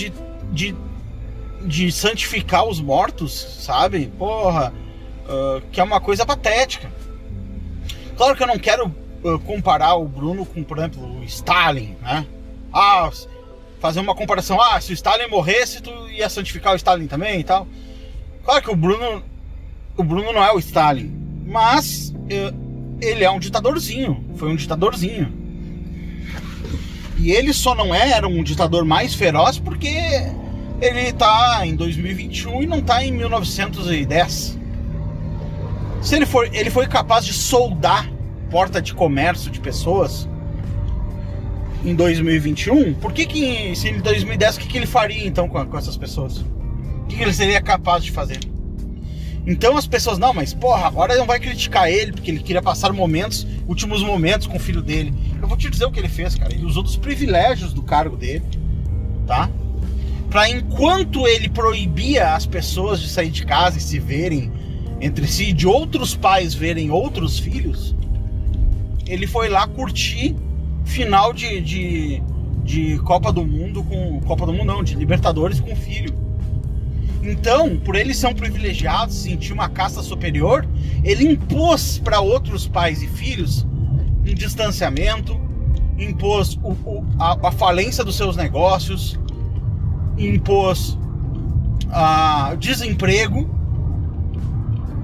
de santificar os mortos, sabe? Porra, que é uma coisa patética. Claro que eu não quero comparar o Bruno com, por exemplo, o Stalin, né? Fazer uma comparação, se o Stalin morresse, tu ia santificar o Stalin também e tal. Claro que o Bruno não é o Stalin, mas ele é um ditadorzinho, foi um ditadorzinho. E ele só não era um ditador mais feroz porque ele tá em 2021 e não tá em 1910. Se ele foi capaz de soldar porta de comércio de pessoas em 2021, por que se em 2010, o que ele faria então com essas pessoas? O que ele seria capaz de fazer? Então as pessoas, não, mas porra, agora não vai criticar ele porque ele queria passar últimos momentos com o filho dele. Eu vou te dizer o que ele fez, cara. Ele usou dos privilégios do cargo dele, tá? Pra enquanto ele proibia as pessoas de sair de casa e se verem entre si, de outros pais verem outros filhos, ele foi lá curtir final de Copa do Mundo de Libertadores com o filho. Então, por ele ser um privilegiado, sentir uma casta superior, ele impôs para outros pais e filhos um distanciamento, impôs a falência dos seus negócios, impôs desemprego.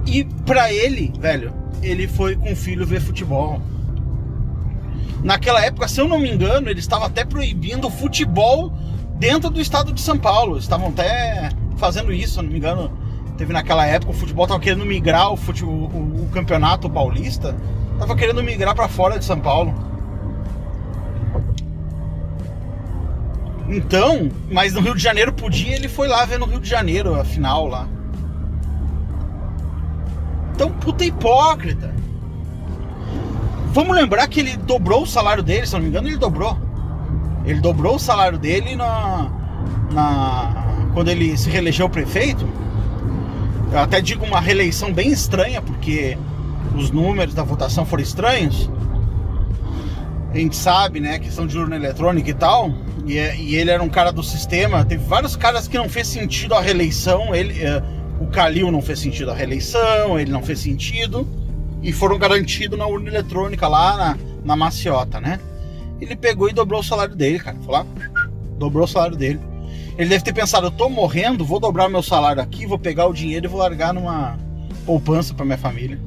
E pra ele, velho, ele foi com o filho ver futebol. Naquela época, se eu não me engano, ele estava até proibindo o futebol dentro do estado de São Paulo. Estavam até fazendo isso, se eu não me engano. Teve naquela época, o futebol estava querendo migrar, o campeonato paulista estava querendo migrar para fora de São Paulo. Então, mas no Rio de Janeiro podia, ele foi lá ver no Rio de Janeiro a final lá. Então, puta hipócrita. Vamos lembrar que ele dobrou o salário dele, se não me engano, ele dobrou. Ele dobrou o salário dele quando ele se reelegeu prefeito. Eu até digo uma reeleição bem estranha, porque os números da votação foram estranhos. a gente sabe, né, questão de urna eletrônica e tal, e ele era um cara do sistema. Teve vários caras que não fez sentido a reeleição. O Calil não fez sentido a reeleição, ele não fez sentido, e foram garantidos na urna eletrônica lá na maciota, né? Ele pegou e dobrou o salário dele, cara. Foi lá, dobrou o salário dele. Ele deve ter pensado, eu tô morrendo, vou dobrar meu salário aqui, vou pegar o dinheiro e vou largar numa poupança pra minha família.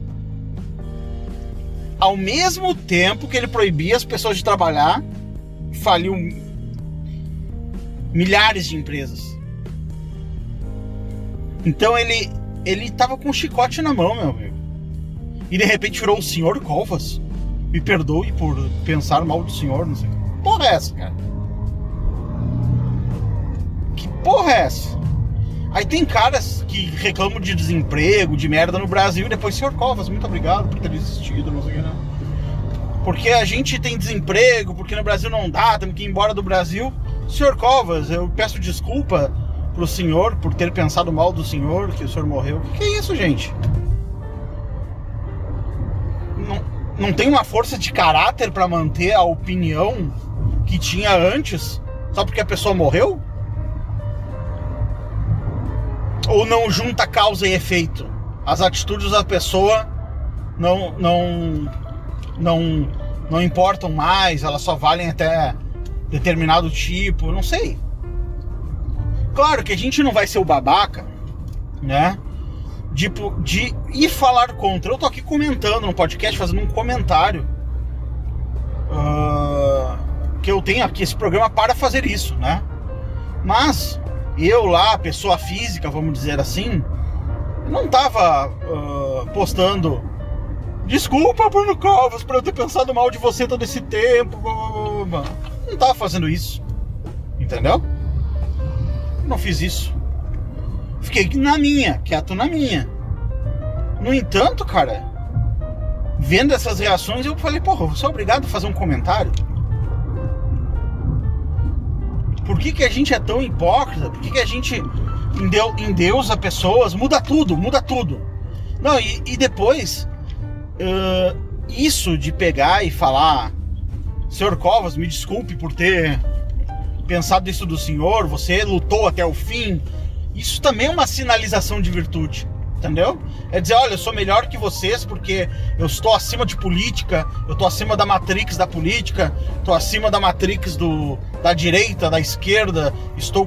Ao mesmo tempo que ele proibia as pessoas de trabalhar, faliu milhares de empresas. Então ele tava com um chicote na mão, meu amigo. E de repente virou o senhor Covas. Me perdoe por pensar mal do senhor, não sei. Que porra é essa, cara? Que porra é essa? Aí tem caras que reclamam de desemprego, de merda no Brasil, e depois, senhor Covas, muito obrigado por ter existido, não sei o que, não. Porque a gente tem desemprego, porque no Brasil não dá, temos que ir embora do Brasil. Senhor Covas, eu peço desculpa pro senhor por ter pensado mal do senhor, que o senhor morreu. Que é isso, gente? Não tem uma força de caráter pra manter a opinião que tinha antes, só porque a pessoa morreu? Ou não junta causa e efeito? As atitudes da pessoa não importam mais, elas só valem até determinado tipo, não sei. Claro que a gente não vai ser o babaca, né? De ir falar contra. Eu tô aqui comentando no podcast, fazendo um comentário, que eu tenho aqui esse programa para fazer isso, né? Mas eu lá, pessoa física, vamos dizer assim, não tava postando desculpa, Bruno Covas, por eu ter pensado mal de você todo esse tempo. Não tava fazendo isso, entendeu? Não fiz isso. Fiquei na minha, quieto na minha. No entanto, cara, vendo essas reações, eu falei, porra, eu vou ser obrigado a fazer um comentário? Por que a gente é tão hipócrita? Por que a gente endeusa pessoas? Muda tudo, muda tudo. Não, e depois, isso de pegar e falar, senhor Covas, me desculpe por ter pensado isso do senhor, você lutou até o fim. Isso também é uma sinalização de virtude, entendeu? É dizer, olha, eu sou melhor que vocês porque eu estou acima de política, eu estou acima da matrix da política, estou acima da matrix da direita, da esquerda, estou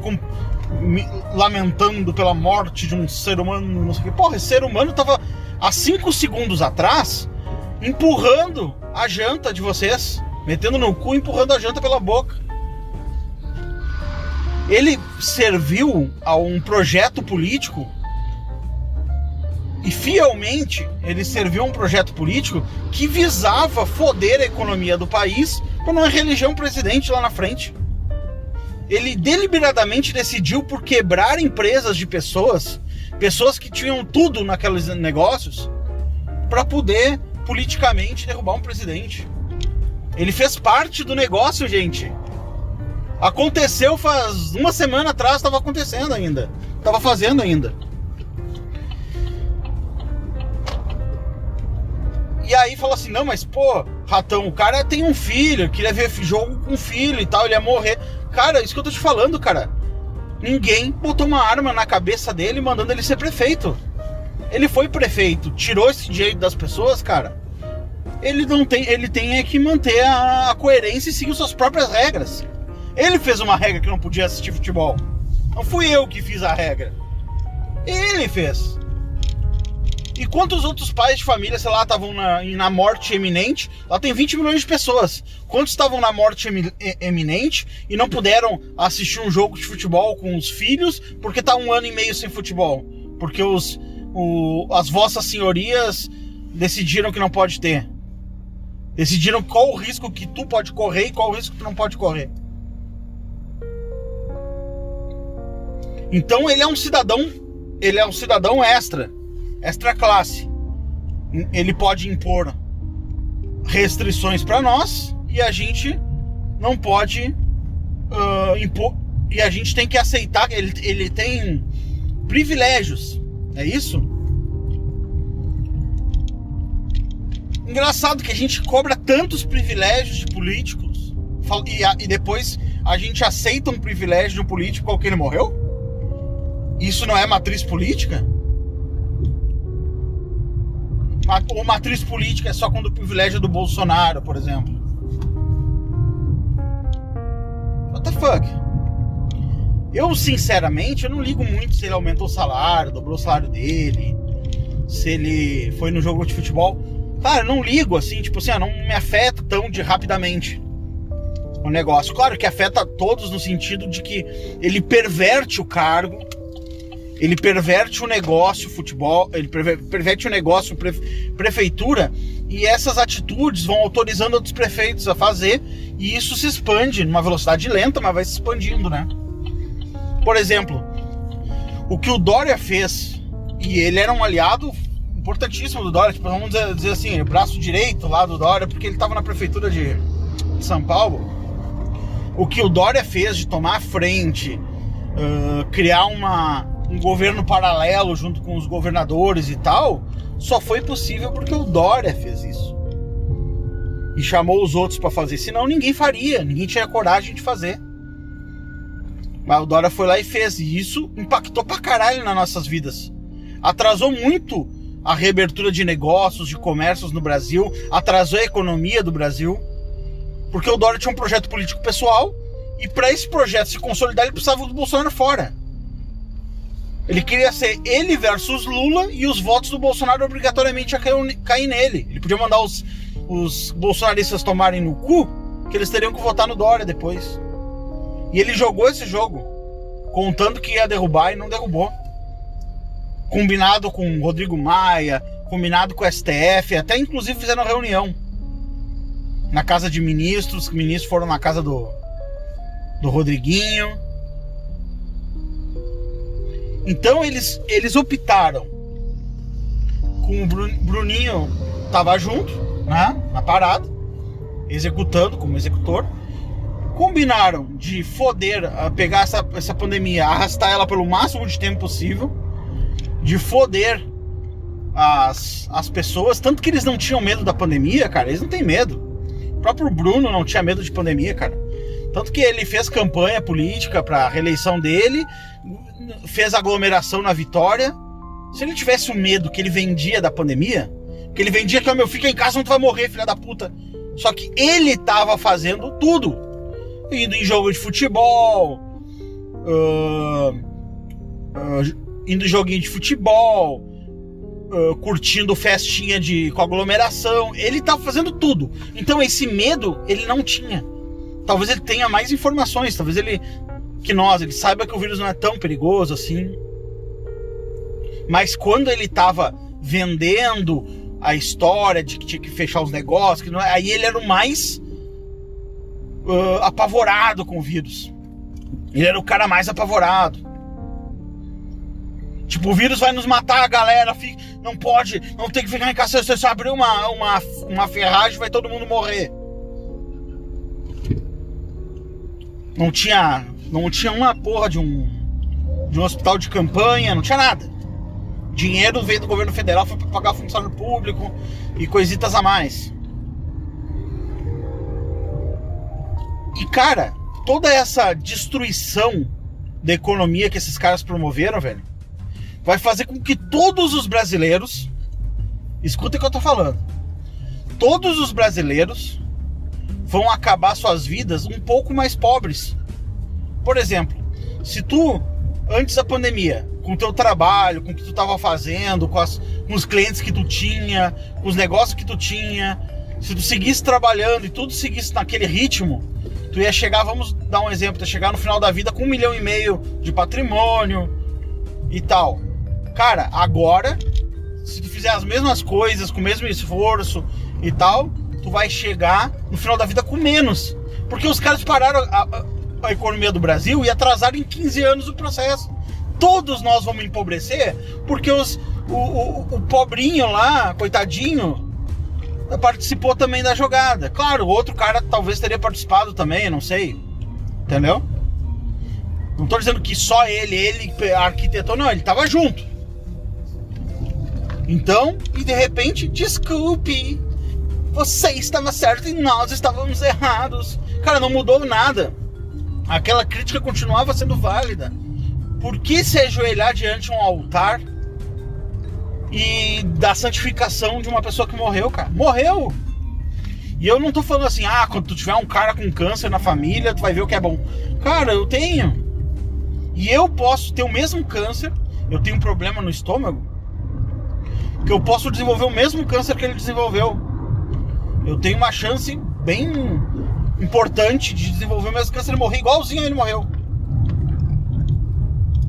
me lamentando pela morte de um ser humano, não sei o que. Porra, esse ser humano estava há 5 segundos atrás empurrando a janta de vocês, metendo no cu, empurrando a janta pela boca. Ele serviu a um projeto político e fielmente ele serviu a um projeto político que visava foder a economia do país para não reeleger um presidente lá na frente. Ele deliberadamente decidiu por quebrar empresas de pessoas que tinham tudo naqueles negócios para poder politicamente derrubar um presidente. Ele fez parte do negócio, gente. Aconteceu faz uma semana atrás, estava acontecendo ainda. Estava fazendo ainda. E aí falou assim, não, mas pô, Ratão, o cara tem um filho, queria ver jogo com filho e tal, ele ia morrer. Cara, isso que eu tô te falando, cara. Ninguém botou uma arma na cabeça dele mandando ele ser prefeito. Ele foi prefeito, tirou esse direito das pessoas, cara. Ele tem que manter a coerência e seguir suas próprias regras. Ele fez uma regra que não podia assistir futebol. Não fui eu que fiz a regra. Ele fez. E quantos outros pais de família, sei lá, estavam na morte eminente? Lá tem 20 milhões de pessoas. Quantos estavam na morte eminente e não puderam assistir um jogo de futebol com os filhos porque tá 1 ano e meio sem futebol? Porque as vossas senhorias decidiram que não pode ter. Decidiram qual o risco que tu pode correr e qual o risco que tu não pode correr. Então ele é um cidadão extra classe. Ele pode impor restrições para nós e a gente não pode impor, e a gente tem que aceitar que ele tem privilégios, é isso? Engraçado que a gente cobra tantos privilégios de políticos e depois a gente aceita um privilégio de um político qual que ele morreu? Isso não é matriz política? Ou matriz política é só quando o privilégio é do Bolsonaro, por exemplo? What the fuck? Eu, sinceramente, eu não ligo muito se ele aumentou o salário, dobrou o salário dele, se ele foi no jogo de futebol. Cara, eu não ligo, assim, tipo assim, não me afeta tão rapidamente o negócio. Claro que afeta todos no sentido de que ele perverte o cargo, ele perverte o negócio futebol, ele perverte o negócio prefeitura, e essas atitudes vão autorizando outros prefeitos a fazer, e isso se expande numa velocidade lenta, mas vai se expandindo, né? Por exemplo, o que o Dória fez, e ele era um aliado importantíssimo do Dória, tipo, vamos dizer assim, o braço direito lá do Dória, porque ele estava na prefeitura de São Paulo. O que o Dória fez de tomar a frente, criar um governo paralelo junto com os governadores e tal, só foi possível porque o Dória fez isso. E chamou os outros para fazer, senão ninguém faria, ninguém tinha coragem de fazer. Mas o Dória foi lá e fez, e isso impactou pra caralho nas nossas vidas. Atrasou muito a reabertura de negócios, de comércios no Brasil, atrasou a economia do Brasil, porque o Dória tinha um projeto político pessoal, e para esse projeto se consolidar, ele precisava do Bolsonaro fora. Ele queria ser ele versus Lula, e os votos do Bolsonaro obrigatoriamente iam cair nele. Ele podia mandar os bolsonaristas tomarem no cu, que eles teriam que votar no Dória depois. E ele jogou esse jogo, contando que ia derrubar e não derrubou. Combinado com o Rodrigo Maia, combinado com o STF, até inclusive fizeram reunião na casa de ministros, os ministros foram na casa do Rodriguinho. Então eles optaram, com o Bruninho tava junto, né, na parada, executando como executor. Combinaram de pegar essa pandemia, arrastar ela pelo máximo de tempo possível, de foder as pessoas, tanto que eles não tinham medo da pandemia, cara, eles não têm medo. O próprio Bruno não tinha medo de pandemia, cara. Tanto que ele fez campanha política pra reeleição dele, fez aglomeração na Vitória. Se ele tivesse o medo que ele vendia da pandemia, que ele vendia que, meu, fica em casa, não tu vai morrer, filha da puta. Só que ele tava fazendo tudo. Indo em jogo de futebol, indo em joguinho de futebol, curtindo festinha com aglomeração. Ele tava fazendo tudo. Então esse medo ele não tinha. Talvez ele tenha mais informações, talvez ele saiba que o vírus não é tão perigoso assim. Mas quando ele tava vendendo a história de que tinha que fechar os negócios, aí ele era o mais apavorado com o vírus. Ele era o cara mais apavorado. Tipo, o vírus vai nos matar, a galera não pode, não tem que ficar em casa. Se você abrir uma ferragem, vai todo mundo morrer. Não tinha uma porra de um hospital de campanha, não tinha nada. Dinheiro veio do governo federal, foi para pagar funcionário público e coisitas a mais. E, cara, toda essa destruição da economia que esses caras promoveram, velho, vai fazer com que todos os brasileiros, escutem o que eu tô falando, todos os brasileiros vão acabar suas vidas um pouco mais pobres. Por exemplo, se tu, antes da pandemia, com o teu trabalho, com o que tu tava fazendo, com os clientes que tu tinha, com os negócios que tu tinha, se tu seguisse trabalhando e tudo seguisse naquele ritmo, tu ia chegar, vamos dar um exemplo, tu ia chegar no final da vida com 1,5 milhão de patrimônio e tal. Cara, agora, se tu fizer as mesmas coisas, com o mesmo esforço e tal, tu vai chegar no final da vida com menos. Porque os caras pararam a economia do Brasil e atrasaram em 15 anos o processo. Todos nós vamos empobrecer porque o pobrinho lá, coitadinho, participou também da jogada. Claro, o outro cara talvez teria participado também, não sei. Entendeu? Não tô dizendo que só ele arquitetou, não, ele tava junto. Então, e de repente, desculpe, você estava certo e nós estávamos errados. Cara, não mudou nada. Aquela crítica continuava sendo válida. Por que se ajoelhar diante de um altar e da santificação de uma pessoa que morreu, cara? Morreu! E eu não tô falando assim, quando tu tiver um cara com câncer na família, tu vai ver o que é bom. Cara, eu tenho. E eu posso ter o mesmo câncer, eu tenho um problema no estômago, que eu posso desenvolver o mesmo câncer que ele desenvolveu. Eu tenho uma chance bem importante de desenvolver o mesmo câncer e morrer igualzinho a ele morreu.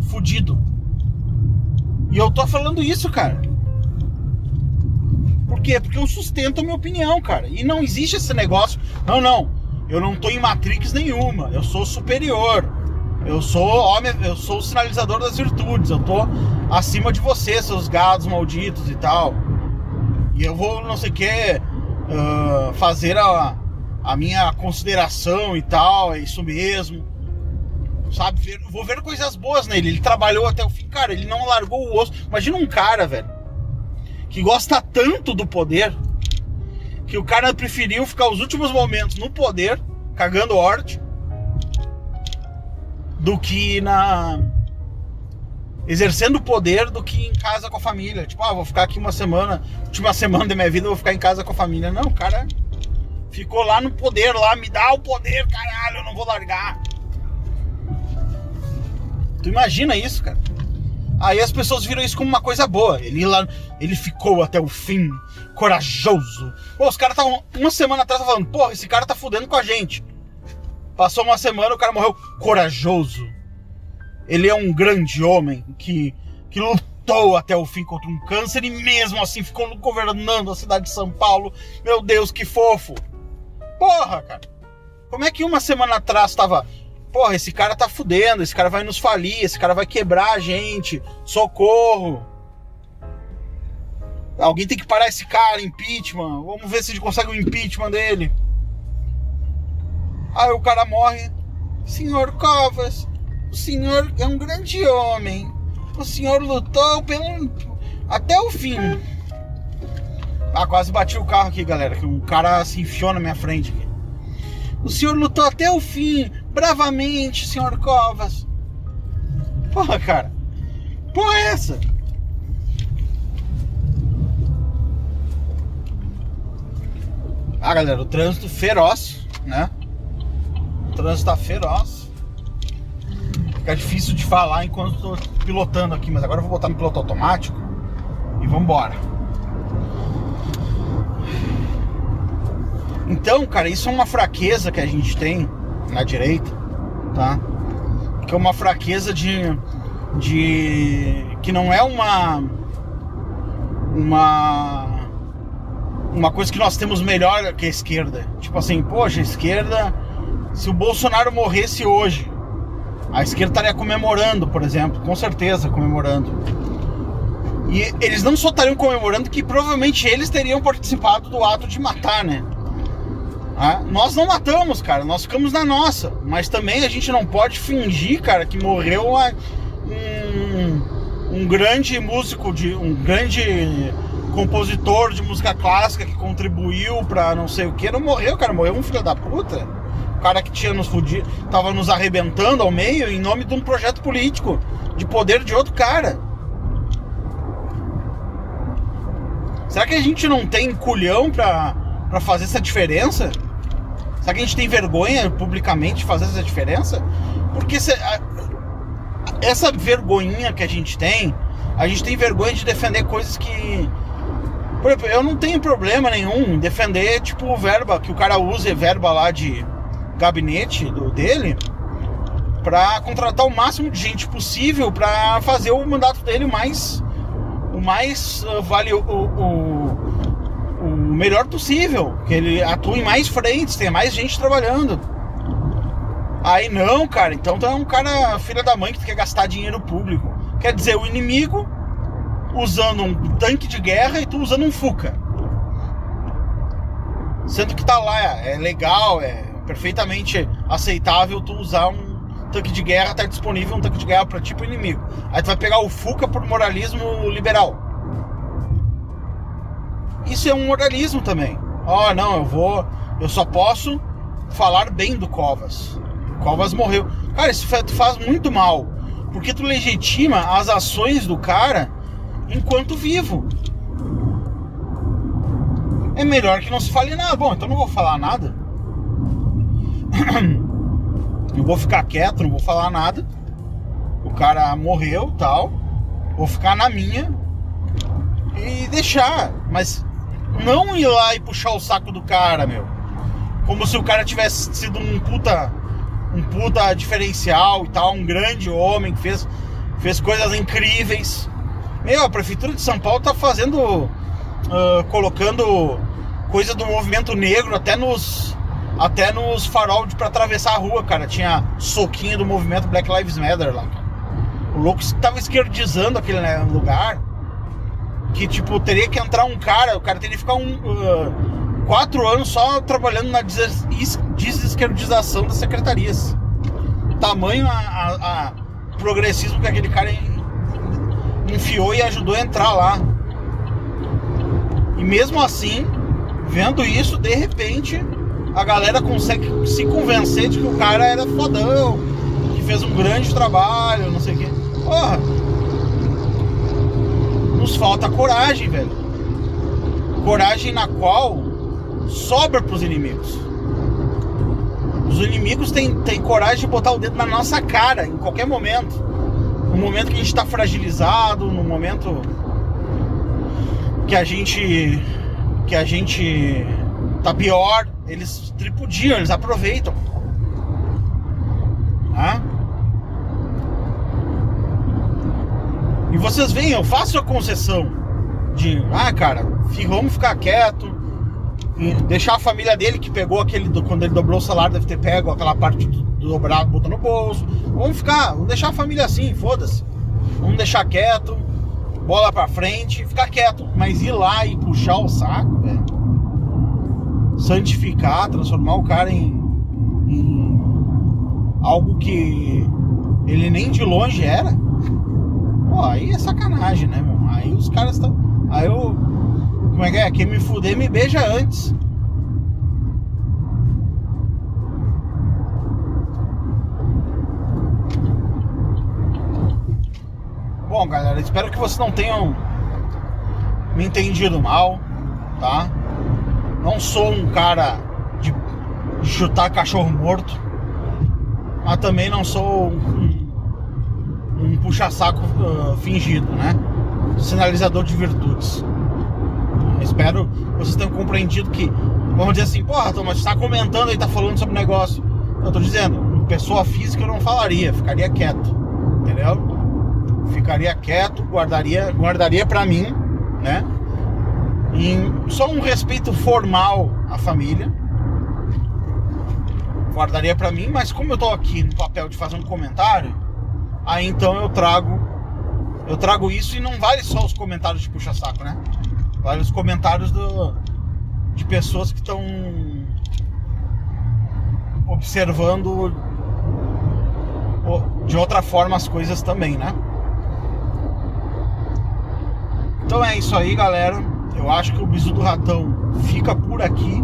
Fudido. E eu tô falando isso, cara. Por quê? Porque eu sustento a minha opinião, cara. E não existe esse negócio. Não. Eu não tô em Matrix nenhuma. Eu sou superior. Eu sou homem, eu sou o sinalizador das virtudes. Eu tô acima de vocês, seus gados malditos e tal. E eu vou, não sei o que, fazer a minha consideração e tal. É isso mesmo. Sabe? Vou ver coisas boas nele. Ele trabalhou até o fim. Cara, ele não largou o osso. Imagina um cara, velho, que gosta tanto do poder, que o cara preferiu ficar os últimos momentos no poder, cagando horte, do que exercendo o poder, do que em casa com a família. Tipo, vou ficar aqui uma semana, última semana da minha vida eu vou ficar em casa com a família. Não, o cara ficou lá no poder, lá, me dá o poder, caralho, eu não vou largar. Tu imagina isso, cara? Aí as pessoas viram isso como uma coisa boa. Ele ficou até o fim, corajoso. Pô, os caras estavam uma semana atrás falando, porra, esse cara tá fudendo com a gente. Passou uma semana, o cara morreu corajoso. Ele é um grande homem que lutou até o fim contra um câncer e mesmo assim ficou governando a cidade de São Paulo. Meu Deus, que fofo. Porra, cara. Como é que uma semana atrás tava... Porra, esse cara tá fudendo, esse cara vai nos falir, esse cara vai quebrar a gente, socorro. Alguém tem que parar esse cara, impeachment. Vamos ver se a gente consegue um impeachment dele. Aí o cara morre. Senhor Covas, o senhor é um grande homem. O senhor lutou até o fim. Quase bati o carro aqui, galera, que um cara se enfiou na minha frente aqui. O senhor lutou até o fim, bravamente, senhor Covas. Porra, cara. Porra é essa? Galera, o trânsito feroz, né? O trânsito tá feroz. Fica difícil de falar enquanto tô pilotando aqui, mas agora eu vou botar no piloto automático e vambora. Então, cara, isso é uma fraqueza que a gente tem na direita, tá? Que é uma fraqueza de que não é uma coisa que nós temos melhor que a esquerda. Tipo assim, poxa, a esquerda, se o Bolsonaro morresse hoje, a esquerda estaria comemorando, por exemplo, com certeza comemorando. E eles não só estariam comemorando, que provavelmente eles teriam participado do ato de matar, né? Nós não matamos, cara, nós ficamos na nossa. Mas também a gente não pode fingir, cara, que morreu um grande músico, um grande compositor de música clássica que contribuiu pra não sei o que. Não morreu, cara, morreu um filho da puta. O cara que tinha nos fudido, tava nos arrebentando ao meio em nome de um projeto político, de poder de outro cara. Será que a gente não tem culhão pra fazer essa diferença? Será que a gente tem vergonha publicamente de fazer essa diferença? Porque essa vergonhinha que a gente tem vergonha de defender coisas que... Por exemplo, eu não tenho problema nenhum em defender, tipo, o verba, que o cara use verba lá de gabinete dele pra contratar o máximo de gente possível pra fazer o mandato dele o melhor possível, que ele atue em mais frentes, tenha mais gente trabalhando. Aí não, cara, então tu é um cara filha da mãe que tu quer gastar dinheiro público. Quer dizer, o inimigo usando um tanque de guerra e tu usando um Fuca. Sendo que tá lá, é legal, é perfeitamente aceitável tu usar um tanque de guerra, tá disponível um tanque de guerra pra tipo inimigo. Aí tu vai pegar o Fuca por moralismo liberal. Isso é um moralismo também. Não, eu só posso falar bem do Covas. O Covas morreu. Cara, isso faz muito mal, porque tu legitima as ações do cara enquanto vivo. É melhor que não se fale nada. Bom, então não vou falar nada. Eu vou ficar quieto, não vou falar nada. O cara morreu, tal. Vou ficar na minha e deixar, mas não ir lá e puxar o saco do cara, meu. Como se o cara tivesse sido um puta diferencial e tal, um grande homem que fez coisas incríveis. Meu, a Prefeitura de São Paulo tá fazendo, colocando coisa do movimento negro até nos farol pra atravessar a rua, cara. Tinha soquinho do movimento Black Lives Matter lá, cara. O louco tava esquerdizando aquele lugar, que tipo, teria que entrar um cara, o cara teria que ficar 4 anos só trabalhando na desesquerdização das secretarias. Tamanho a progressismo que aquele cara enfiou e ajudou a entrar lá. E mesmo assim, vendo isso, de repente a galera consegue se convencer de que o cara era fodão, que fez um grande trabalho, não sei o quê. Porra, nos falta coragem, velho. Coragem na qual sobra pros inimigos. Os inimigos têm coragem de botar o dedo na nossa cara em qualquer momento. No momento que a gente tá fragilizado, no momento que a gente tá pior, eles tripudiam, eles aproveitam. E vocês veem, eu faço a concessão de, cara, vamos ficar quieto, e deixar a família dele que pegou quando ele dobrou o salário, deve ter pego aquela parte do dobrado, botou no bolso. Vamos deixar a família assim, foda-se. Vamos deixar quieto, bola pra frente, ficar quieto. Mas ir lá e puxar o saco, velho, santificar, transformar o cara em algo que ele nem de longe era. Pô, aí é sacanagem, né, meu? Aí os caras estão... Aí eu... Como é que é? Quem me fuder me beija antes. Bom, galera, espero que vocês não tenham me entendido mal, tá? Não sou um cara de chutar cachorro morto, mas também não sou um puxa-saco fingido, né? Sinalizador de virtudes. Espero que vocês tenham compreendido que, vamos dizer assim, porra, Thomas, você tá comentando e tá falando sobre o negócio. Eu tô dizendo, pessoa física eu não falaria, ficaria quieto, entendeu? Ficaria quieto, guardaria pra mim, né? Só um respeito formal à família. Guardaria pra mim, mas como eu tô aqui no papel de fazer um comentário, aí então eu trago isso, e não vale só os comentários de puxa-saco, né? Vale os comentários de pessoas que estão observando de outra forma as coisas também, né? Então é isso aí, galera. Eu acho que o Bisu do Ratão fica por aqui.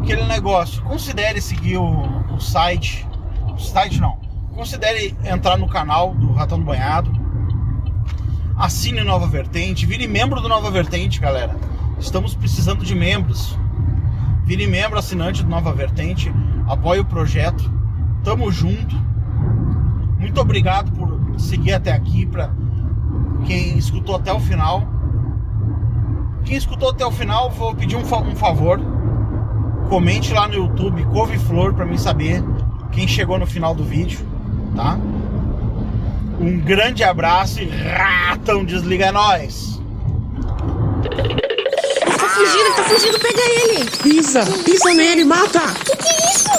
Aquele negócio, considere seguir o site. O site não. Considere entrar no canal do Ratão do Banhado. Assine o Nova Vertente. Vire membro do Nova Vertente, galera. Estamos precisando de membros. Vire membro assinante do Nova Vertente. Apoie o projeto. Tamo junto. Muito obrigado por seguir até aqui. Pra quem escutou até o final. Quem escutou até o final, vou pedir um favor. Comente lá no YouTube Couve-Flor pra mim saber quem chegou no final do vídeo, tá? Um grande abraço e Ratão desliga nós. Ele tá fugindo, pega ele. Pisa nele, mata. Que é isso?